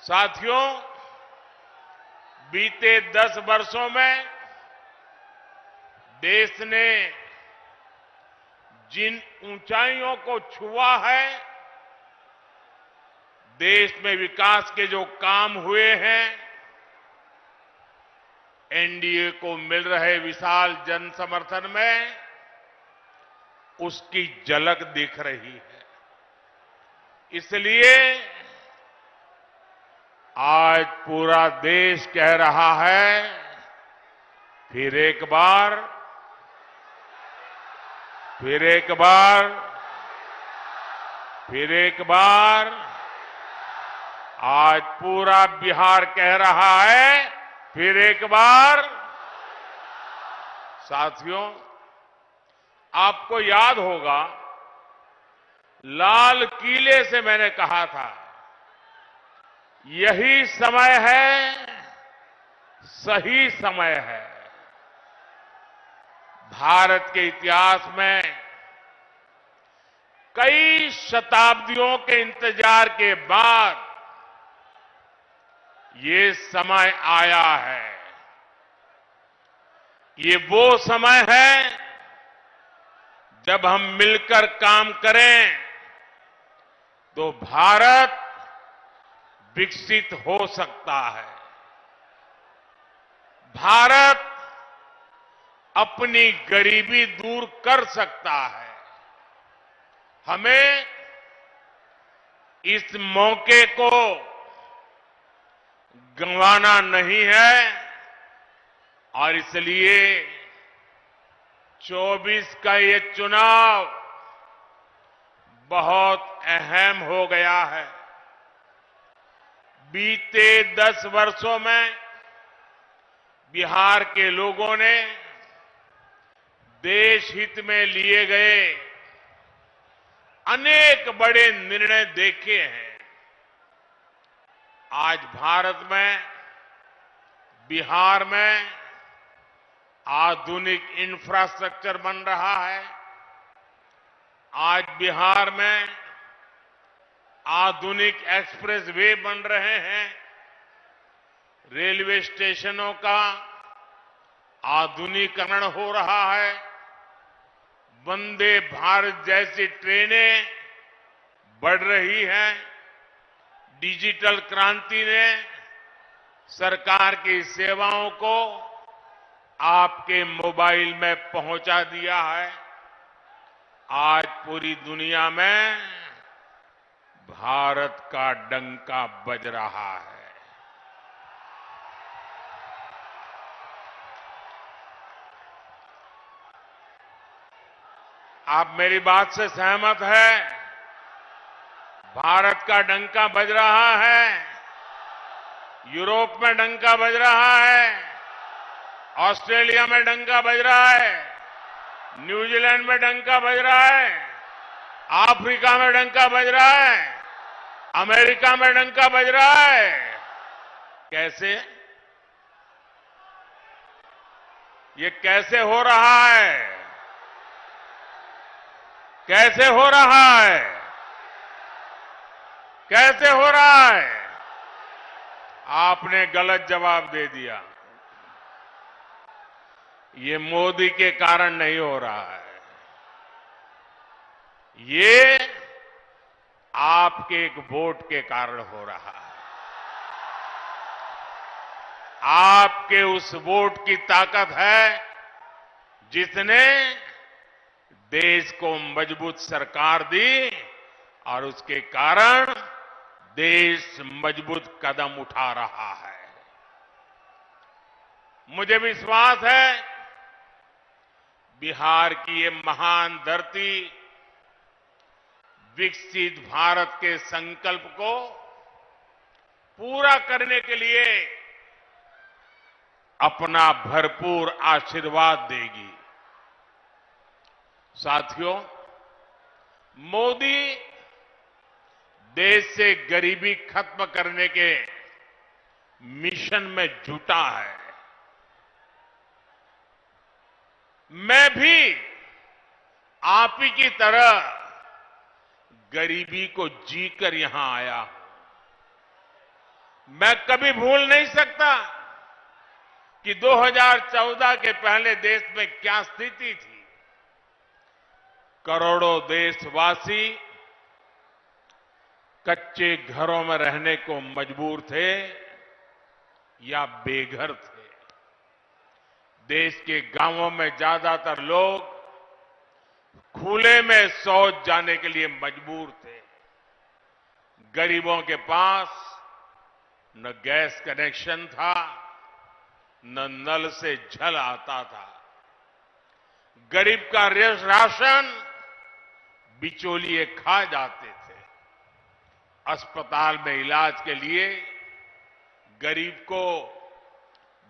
साथियों, बीते 10 वर्षों में देश ने जिन ऊंचाइयों को छुआ है, देश में विकास के जो काम हुए हैं, एनडीए को मिल रहे विशाल जन समर्थन में उसकी झलक दिख रही है। इसलिए आज पूरा देश कह रहा है, फिर एक बार, फिर एक बार, फिर एक बार, आज पूरा बिहार कह रहा है, फिर एक बार। साथियों, आपको याद होगा, लाल किले से मैंने कहा था, यही समय है, सही समय है। भारत के इतिहास में कई शताब्दियों के इंतजार के बाद ये समय आया है। ये वो समय है जब हम मिलकर काम करें तो भारत विकसित हो सकता है। भारत अपनी गरीबी दूर कर सकता है। हमें इस मौके को गंवाना नहीं है और इसलिए 24 का ये चुनाव बहुत अहम हो गया है। बीते 10 वर्षों में बिहार के लोगों ने देश हित में लिए गए अनेक बड़े निर्णय देखे हैं। आज भारत में, बिहार में आधुनिक इंफ्रास्ट्रक्चर बन रहा है। आज बिहार में आधुनिक एक्सप्रेस वे बन रहे हैं। रेलवे स्टेशनों का आधुनिकीकरण हो रहा है। वंदे भारत जैसी ट्रेनें बढ़ रही हैं। डिजिटल क्रांति ने सरकार की सेवाओं को आपके मोबाइल में पहुंचा दिया है। आज पूरी दुनिया में भारत का डंका बज रहा है। आप मेरी बात से सहमत हैं? भारत का डंका बज रहा है। यूरोप में डंका बज रहा है। ऑस्ट्रेलिया में डंका बज रहा है। न्यूजीलैंड में डंका बज रहा है। अफ्रीका में डंका बज रहा है। अमेरिका में डंका बज रहा है। कैसे? ये कैसे हो रहा है? कैसे हो रहा है? कैसे हो रहा है? आपने गलत जवाब दे दिया। ये मोदी के कारण नहीं हो रहा है। ये आपके एक वोट के कारण हो रहा है। आपके उस वोट की ताकत है जिसने देश को मजबूत सरकार दी और उसके कारण देश मजबूत कदम उठा रहा है। मुझे विश्वास है, बिहार की ये महान धरती विकसित भारत के संकल्प को पूरा करने के लिए अपना भरपूर आशीर्वाद देगी। साथियों, मोदी देश से गरीबी खत्म करने के मिशन में जुटा है। मैं भी आप ही की तरह गरीबी को जीकर यहां आया हूं। मैं कभी भूल नहीं सकता कि 2014 के पहले देश में क्या स्थिति थी। करोड़ों देशवासी कच्चे घरों में रहने को मजबूर थे या बेघर थे। देश के गांवों में ज्यादातर लोग खुले में शौच जाने के लिए मजबूर थे। गरीबों के पास न गैस कनेक्शन था, न नल से जल आता था। गरीब का राशन बिचौलिए खा जाते थे। अस्पताल में इलाज के लिए गरीब को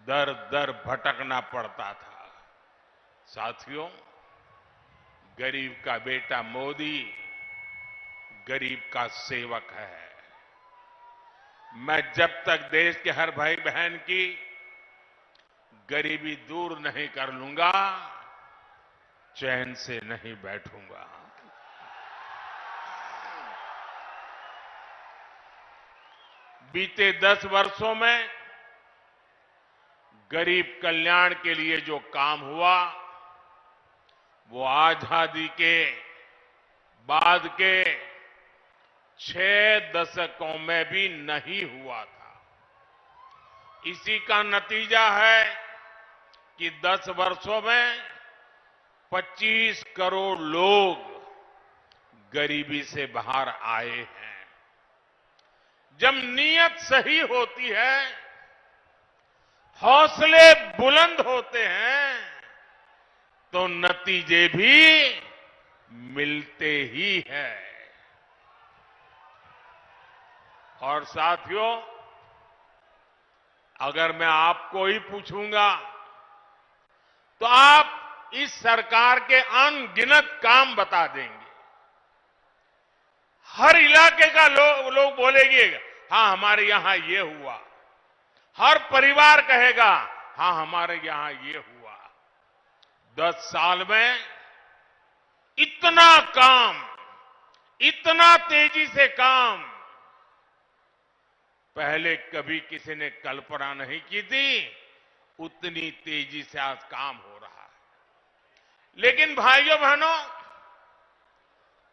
दर दर भटकना पड़ता था। साथियों, गरीब का बेटा मोदी गरीब का सेवक है। मैं जब तक देश के हर भाई बहन की गरीबी दूर नहीं कर लूंगा, चैन से नहीं बैठूंगा। बीते 10 वर्षों में गरीब कल्याण के लिए जो काम हुआ, वो आजादी के बाद के 6 दशकों में भी नहीं हुआ था। इसी का नतीजा है कि 10 वर्षों में 25 करोड़ लोग गरीबी से बाहर आए हैं। जब नीयत सही होती है, हौसले बुलंद होते हैं, तो नतीजे भी मिलते ही हैं। और साथियों, अगर मैं आपको ही पूछूंगा तो आप इस सरकार के अनगिनत काम बता देंगे। हर इलाके का लोग बोलेंगे, हाँ हमारे यहां ये हुआ। हर परिवार कहेगा, हाँ हमारे यहां ये हुआ। 10 साल में इतना काम, इतना तेजी से काम पहले कभी किसी ने कल्पना नहीं की थी। उतनी तेजी से आज काम हो रहा है। लेकिन भाइयों बहनों,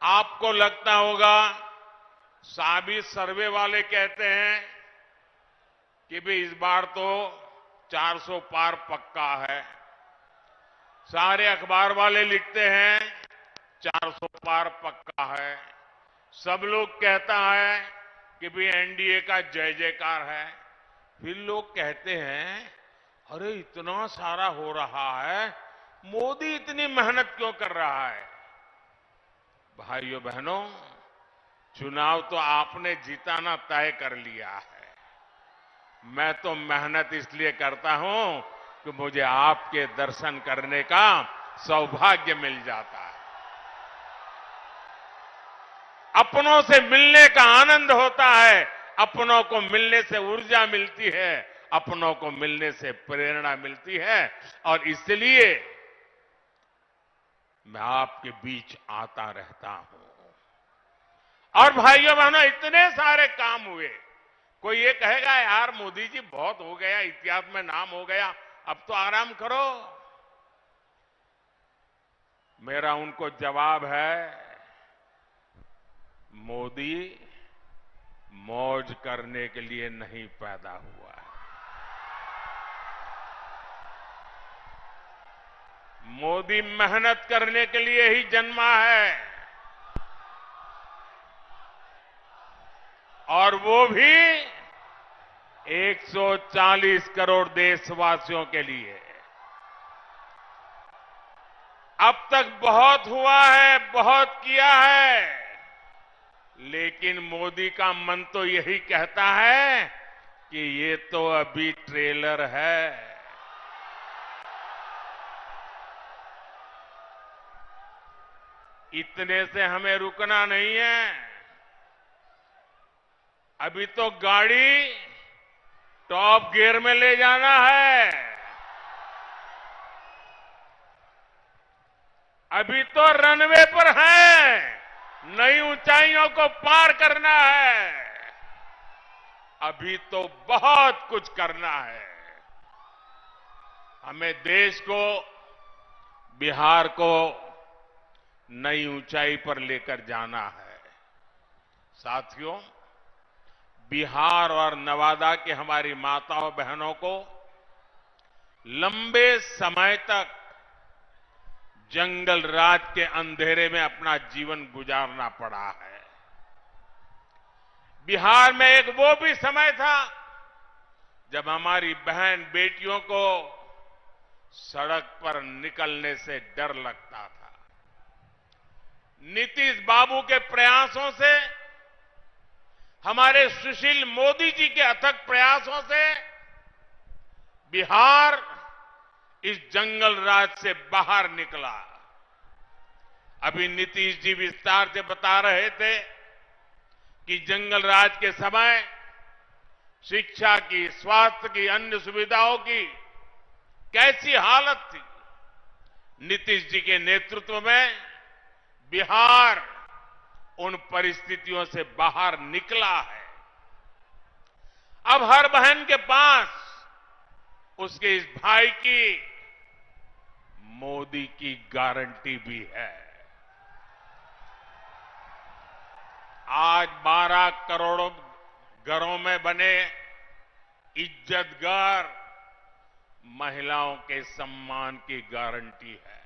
आपको लगता होगा, साबी सर्वे वाले कहते हैं कि भाई इस बार तो 400 पार पक्का है। सारे अखबार वाले लिखते हैं 400 पार पक्का है। सब लोग कहता है कि भाई एनडीए का जय जयकार है। फिर लोग कहते हैं, अरे इतना सारा हो रहा है, मोदी इतनी मेहनत क्यों कर रहा है? भाइयों बहनों, चुनाव तो आपने जिताना तय कर लिया है। मैं तो मेहनत इसलिए करता हूं कि मुझे आपके दर्शन करने का सौभाग्य मिल जाता है। अपनों से मिलने का आनंद होता है। अपनों को मिलने से ऊर्जा मिलती है, अपनों को मिलने से प्रेरणा मिलती है। और इसलिए मैं आपके बीच आता रहता हूं। और भाइयों बहनों, इतने सारे काम हुए। कोई ये कहेगा, यार मोदी जी बहुत हो गया, इतिहास में नाम हो गया, अब तो आराम करो। मेरा उनको जवाब है, मोदी मौज करने के लिए नहीं पैदा हुआ है। मोदी मेहनत करने के लिए ही जन्मा है, और वो भी 140 करोड़ देशवासियों के लिए। अब तक बहुत हुआ है, बहुत किया है, लेकिन मोदी का मन तो यही कहता है कि ये तो अभी ट्रेलर है। इतने से हमें रुकना नहीं है। अभी तो गाड़ी टॉप गियर में ले जाना है। अभी तो रनवे पर है, नई ऊंचाइयों को पार करना है। अभी तो बहुत कुछ करना है। हमें देश को, बिहार को नई ऊंचाई पर लेकर जाना है। साथियों, बिहार और नवादा की हमारी माताओं बहनों को लंबे समय तक जंगल राज के अंधेरे में अपना जीवन गुजारना पड़ा है। बिहार में एक वो भी समय था जब हमारी बहन बेटियों को सड़क पर निकलने से डर लगता था। नीतीश बाबू के प्रयासों से, हमारे सुशील मोदी जी के अथक प्रयासों से बिहार इस जंगल राज से बाहर निकला। अभी नीतीश जी विस्तार से बता रहे थे कि जंगल राज के समय शिक्षा की, स्वास्थ्य की, अन्य सुविधाओं की कैसी हालत थी। नीतीश जी के नेतृत्व में बिहार उन परिस्थितियों से बाहर निकला है। अब हर बहन के पास उसके इस भाई की मोदी की गारंटी भी है। आज 12 करोड़ घरों में बने इज्जतघर महिलाओं के सम्मान की गारंटी है।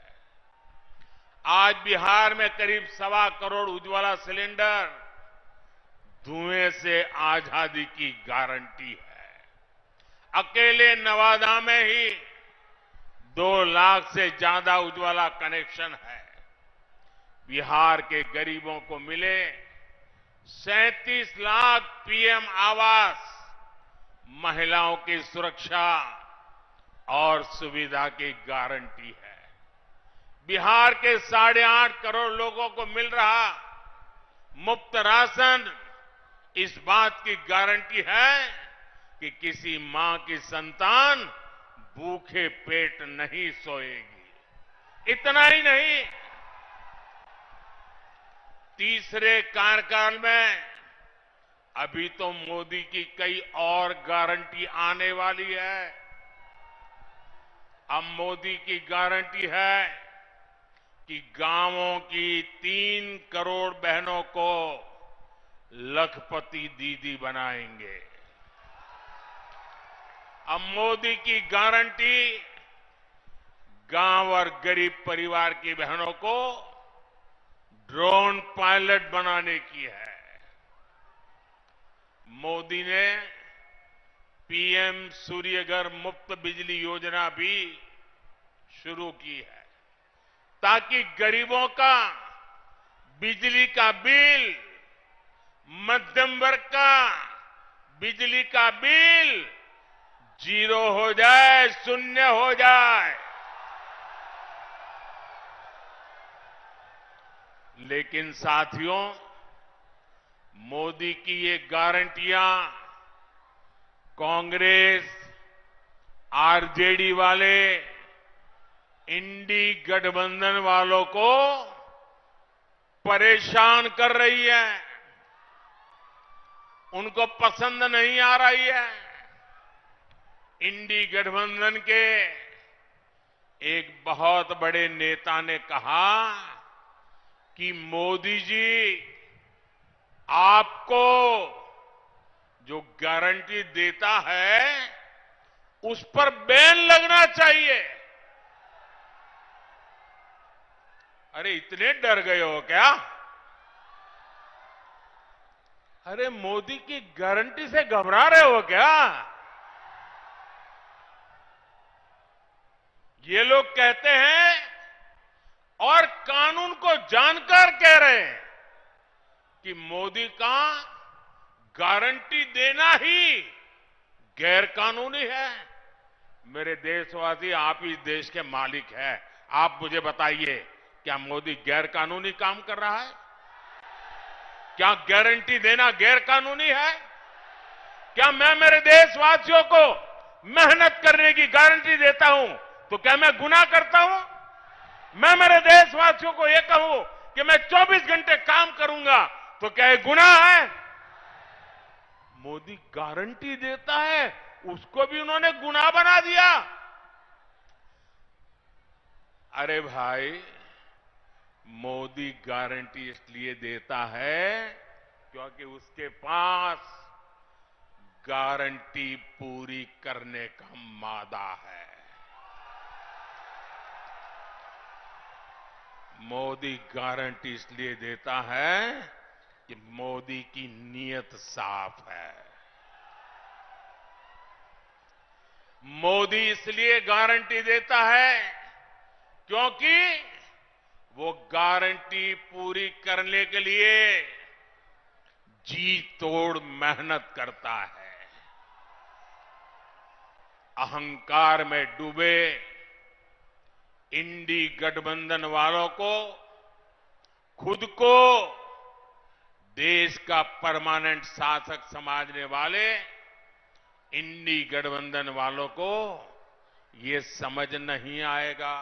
आज बिहार में करीब 1.25 करोड़ उज्ज्वला सिलेंडर धुएं से आजादी की गारंटी है। अकेले नवादा में ही 2 लाख से ज्यादा उज्ज्वला कनेक्शन है। बिहार के गरीबों को मिले 37 लाख पीएम आवास महिलाओं की सुरक्षा और सुविधा की गारंटी है। बिहार के 8.5 करोड़ लोगों को मिल रहा मुफ्त राशन इस बात की गारंटी है कि किसी मां की संतान भूखे पेट नहीं सोएगी। इतना ही नहीं, तीसरे कार्यकाल में अभी तो मोदी की कई और गारंटी आने वाली है। अब मोदी की गारंटी है कि गांवों की 3 करोड़ बहनों को लखपति दीदी बनाएंगे। अब मोदी की गारंटी गांव और गरीब परिवार की बहनों को ड्रोन पायलट बनाने की है। मोदी ने पीएम सूर्यघर मुफ्त बिजली योजना भी शुरू की है ताकि गरीबों का बिजली का बिल, मध्यम वर्ग का बिजली का बिल 0 हो जाए, शून्य हो जाए। लेकिन साथियों, मोदी की ये गारंटियां कांग्रेस, आरजेडी वाले, इंडी गठबंधन वालों को परेशान कर रही है, उनको पसंद नहीं आ रही है। इंडी गठबंधन के एक बहुत बड़े नेता ने कहा कि मोदी जी आपको जो गारंटी देता है उस पर बैन लगना चाहिए। अरे इतने डर गए हो क्या? अरे मोदी की गारंटी से घबरा रहे हो क्या? ये लोग कहते हैं और कानून को जानकर कह रहे हैं कि मोदी का गारंटी देना ही गैर कानूनी है। मेरे देशवासी, आप ही देश के मालिक हैं। आप मुझे बताइए, क्या मोदी गैर कानूनी काम कर रहा है? क्या गारंटी देना गैर कानूनी है? क्या मैं मेरे देशवासियों को मेहनत करने की गारंटी देता हूं तो क्या मैं गुनाह करता हूं? मैं मेरे देशवासियों को यह कहूं कि मैं 24 घंटे काम करूंगा तो क्या ये गुनाह है? मोदी गारंटी देता है, उसको भी उन्होंने गुनाह बना दिया। अरे भाई, मोदी गारंटी इसलिए देता है क्योंकि उसके पास गारंटी पूरी करने का मादा है। मोदी गारंटी इसलिए देता है कि मोदी की नीयत साफ है। मोदी इसलिए गारंटी देता है क्योंकि वो गारंटी पूरी करने के लिए जी तोड़ मेहनत करता है। अहंकार में डूबे इंडी गठबंधन वालों को, खुद को देश का परमानेंट शासक समझने वाले इंडी गठबंधन वालों को ये समझ नहीं आएगा।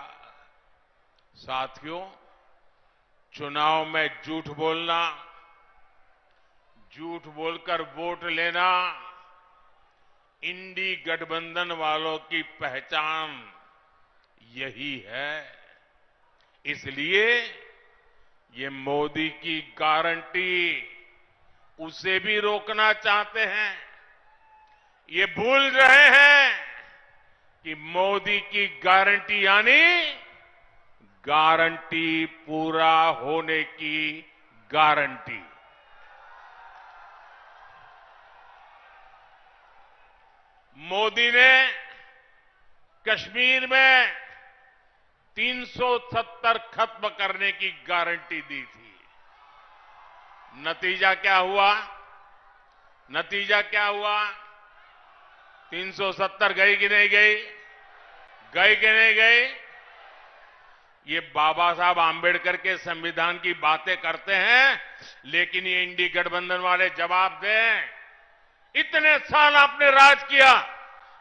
साथियों, चुनाव में झूठ बोलना, झूठ बोलकर वोट लेना इंडी गठबंधन वालों की पहचान यही है। इसलिए ये मोदी की गारंटी उसे भी रोकना चाहते हैं। ये भूल रहे हैं कि मोदी की गारंटी यानी गारंटी पूरा होने की गारंटी। मोदी ने कश्मीर में 370 खत्म करने की गारंटी दी थी। नतीजा क्या हुआ? नतीजा क्या हुआ? 370 गई कि नहीं गई? गई कि नहीं गई? ये बाबा साहब आंबेडकर के संविधान की बातें करते हैं, लेकिन ये इंडी गठबंधन वाले जवाब दें। इतने साल आपने राज किया,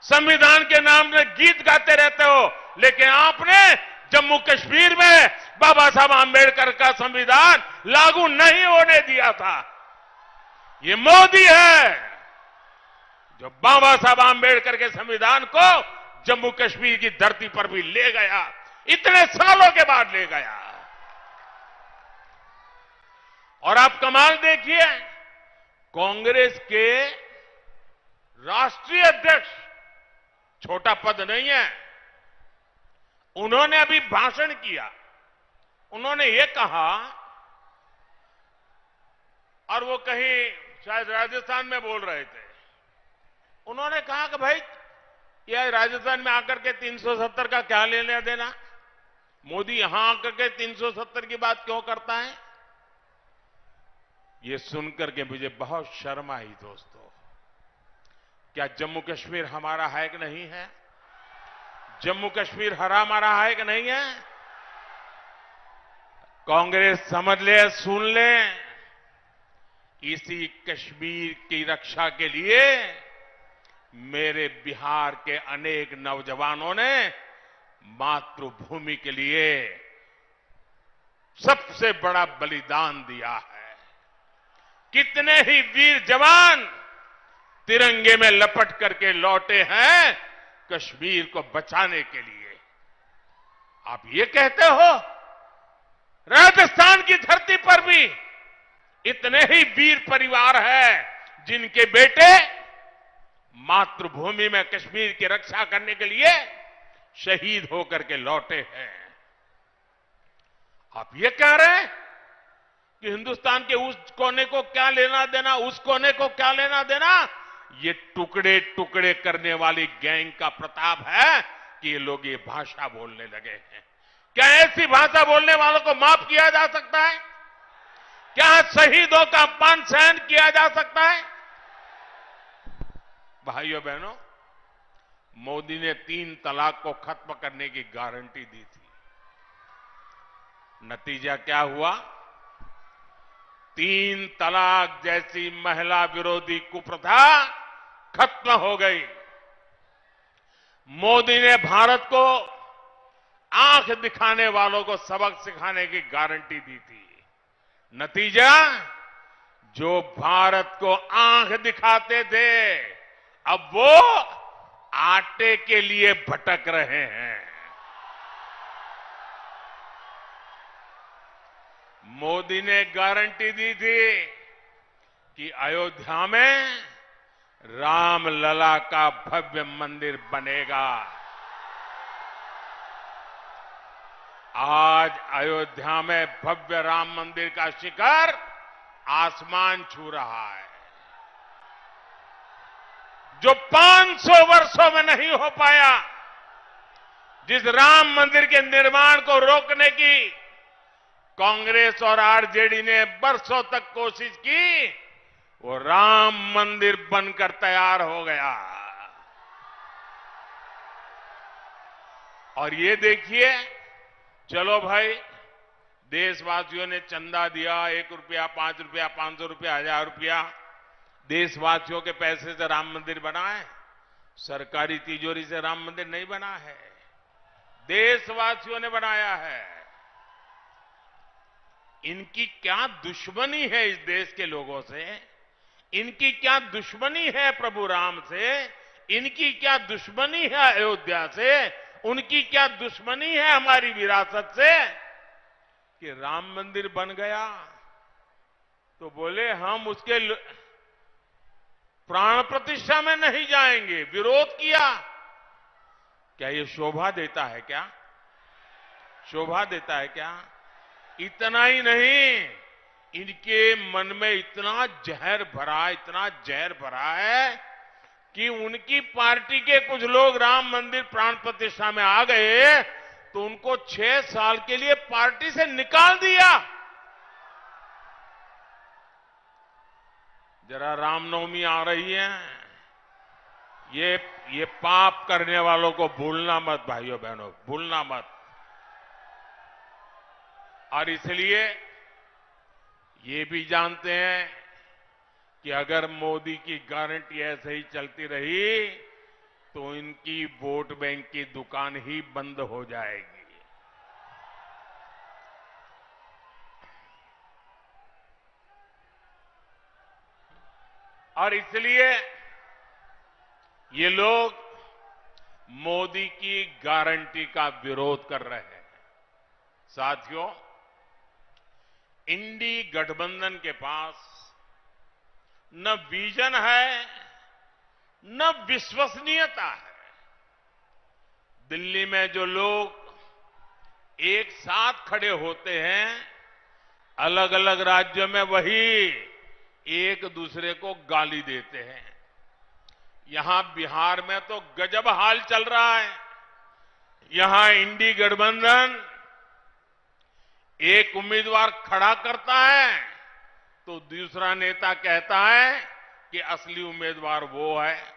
संविधान के नाम में गीत गाते रहते हो, लेकिन आपने जम्मू कश्मीर में बाबा साहब आंबेडकर का संविधान लागू नहीं होने दिया था। ये मोदी है जो बाबा साहब आंबेडकर के संविधान को जम्मू कश्मीर की धरती पर भी ले गया, इतने सालों के बाद ले गया। और आप कमाल देखिए, कांग्रेस के राष्ट्रीय अध्यक्ष, छोटा पद नहीं है, उन्होंने अभी भाषण किया। उन्होंने ये कहा, और वो कहीं शायद राजस्थान में बोल रहे थे, उन्होंने कहा कि भाई यह राजस्थान में आकर के 370 का क्या लेना देना, मोदी यहां आकर के 370 की बात क्यों करता है। ये सुनकर के मुझे बहुत शर्म आई। दोस्तों, क्या जम्मू कश्मीर हमारा है कि नहीं है? जम्मू कश्मीर हमारा है कि नहीं है? कांग्रेस समझ ले, सुन ले, इसी कश्मीर की रक्षा के लिए मेरे बिहार के अनेक नौजवानों ने मातृभूमि के लिए सबसे बड़ा बलिदान दिया है। कितने ही वीर जवान तिरंगे में लपट करके लौटे हैं कश्मीर को बचाने के लिए। आप ये कहते हो राजस्थान की धरती पर भी इतने ही वीर परिवार हैं जिनके बेटे मातृभूमि में कश्मीर की रक्षा करने के लिए शहीद होकर के लौटे हैं। आप ये कह रहे हैं कि हिंदुस्तान के उस कोने को क्या लेना देना, उस कोने को क्या लेना देना। ये टुकड़े टुकड़े करने वाली गैंग का प्रताप है कि ये लोग ये भाषा बोलने लगे हैं। क्या ऐसी भाषा बोलने वालों को माफ किया जा सकता है? क्या शहीदों का अपमान सहन किया जा सकता है? भाइयों बहनों, मोदी ने 3 तलाक को खत्म करने की गारंटी दी थी। नतीजा क्या हुआ? 3 तलाक जैसी महिला विरोधी कुप्रथा खत्म हो गई। मोदी ने भारत को आंख दिखाने वालों को सबक सिखाने की गारंटी दी थी। नतीजा, जो भारत को आंख दिखाते थे, अब वो आटे के लिए भटक रहे हैं। मोदी ने गारंटी दी थी कि अयोध्या में रामलला का भव्य मंदिर बनेगा। आज अयोध्या में भव्य राम मंदिर का शिखर आसमान छू रहा है। जो 500 वर्षों में नहीं हो पाया, जिस राम मंदिर के निर्माण को रोकने की कांग्रेस और आरजेडी ने बरसों तक कोशिश की, वो राम मंदिर बनकर तैयार हो गया। और ये देखिए, चलो भाई, देशवासियों ने चंदा दिया, 1 रुपया, 5 रुपया, 500 रुपया, 1000 रुपया, देशवासियों के पैसे से राम मंदिर बना है। सरकारी तिजोरी से राम मंदिर नहीं बना है, देशवासियों ने बनाया है। इनकी क्या दुश्मनी है इस देश के लोगों से? इनकी क्या दुश्मनी है प्रभु राम से? इनकी क्या दुश्मनी है अयोध्या से? उनकी क्या दुश्मनी है हमारी विरासत से कि राम मंदिर बन गया तो बोले हम उसके प्राण प्रतिष्ठा में नहीं जाएंगे, विरोध किया। क्या ये शोभा देता है क्या? शोभा देता है क्या? इतना ही नहीं, इनके मन में इतना जहर भरा है कि उनकी पार्टी के कुछ लोग राम मंदिर प्राण प्रतिष्ठा में आ गए तो उनको 6 साल के लिए पार्टी से निकाल दिया। जरा रामनवमी आ रही है, ये पाप करने वालों को भूलना मत भाइयों बहनों, भूलना मत। और इसलिए ये भी जानते हैं कि अगर मोदी की गारंटी ऐसे ही चलती रही तो इनकी वोट बैंक की दुकान ही बंद हो जाएगी। और इसलिए ये लोग मोदी की गारंटी का विरोध कर रहे हैं। साथियों, इंडी गठबंधन के पास न विजन है न विश्वसनीयता है। दिल्ली में जो लोग एक साथ खड़े होते हैं, अलग अलग राज्यों में वही एक दूसरे को गाली देते हैं। यहां बिहार में तो गजब हाल चल रहा है। यहां इंडी गठबंधन एक उम्मीदवार खड़ा करता है तो दूसरा नेता कहता है कि असली उम्मीदवार वो है।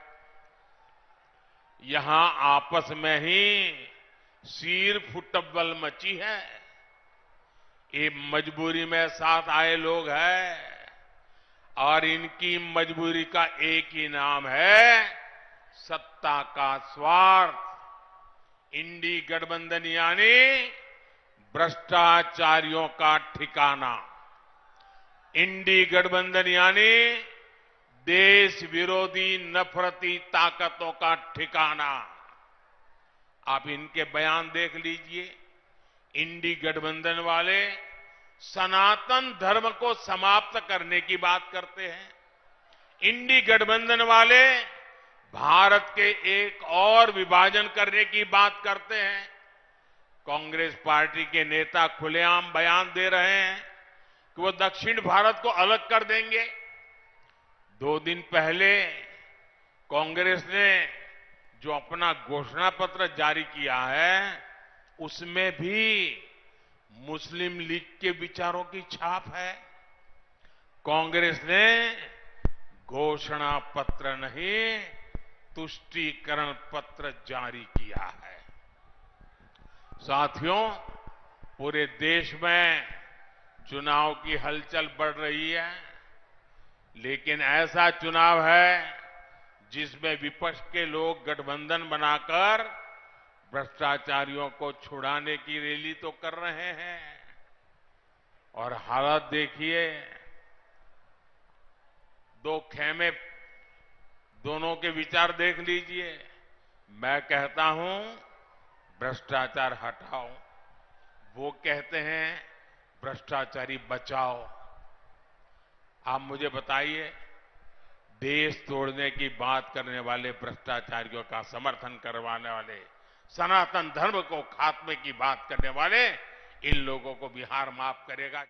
यहां आपस में ही सिर फुटबल मची है। ये मजबूरी में साथ आए लोग हैं और इनकी मजबूरी का एक ही नाम है सत्ता का स्वार्थ। इंडी गठबंधन यानी भ्रष्टाचारियों का ठिकाना। इंडी गठबंधन यानी देश विरोधी नफरती ताकतों का ठिकाना। आप इनके बयान देख लीजिए। इंडी गठबंधन वाले सनातन धर्म को समाप्त करने की बात करते हैं। इंडी गठबंधन वाले भारत के एक और विभाजन करने की बात करते हैं। कांग्रेस पार्टी के नेता खुलेआम बयान दे रहे हैं कि वो दक्षिण भारत को अलग कर देंगे। 2 दिन पहले कांग्रेस ने जो अपना घोषणा पत्र जारी किया है उसमें भी मुस्लिम लीग के विचारों की छाप है। कांग्रेस ने घोषणा पत्र नहीं, तुष्टीकरण पत्र जारी किया है। साथियों, पूरे देश में चुनाव की हलचल बढ़ रही है, लेकिन ऐसा चुनाव है जिसमें विपक्ष के लोग गठबंधन बनाकर भ्रष्टाचारियों को छुड़ाने की रैली तो कर रहे हैं। और हालत देखिए, दो खेमे, दोनों के विचार देख लीजिए। मैं कहता हूं भ्रष्टाचार हटाओ, वो कहते हैं भ्रष्टाचारी बचाओ। आप मुझे बताइए, देश तोड़ने की बात करने वाले भ्रष्टाचारियों का समर्थन करवाने वाले, सनातन धर्म को खात्मे की बात करने वाले, इन लोगों को बिहार माफ करेगा?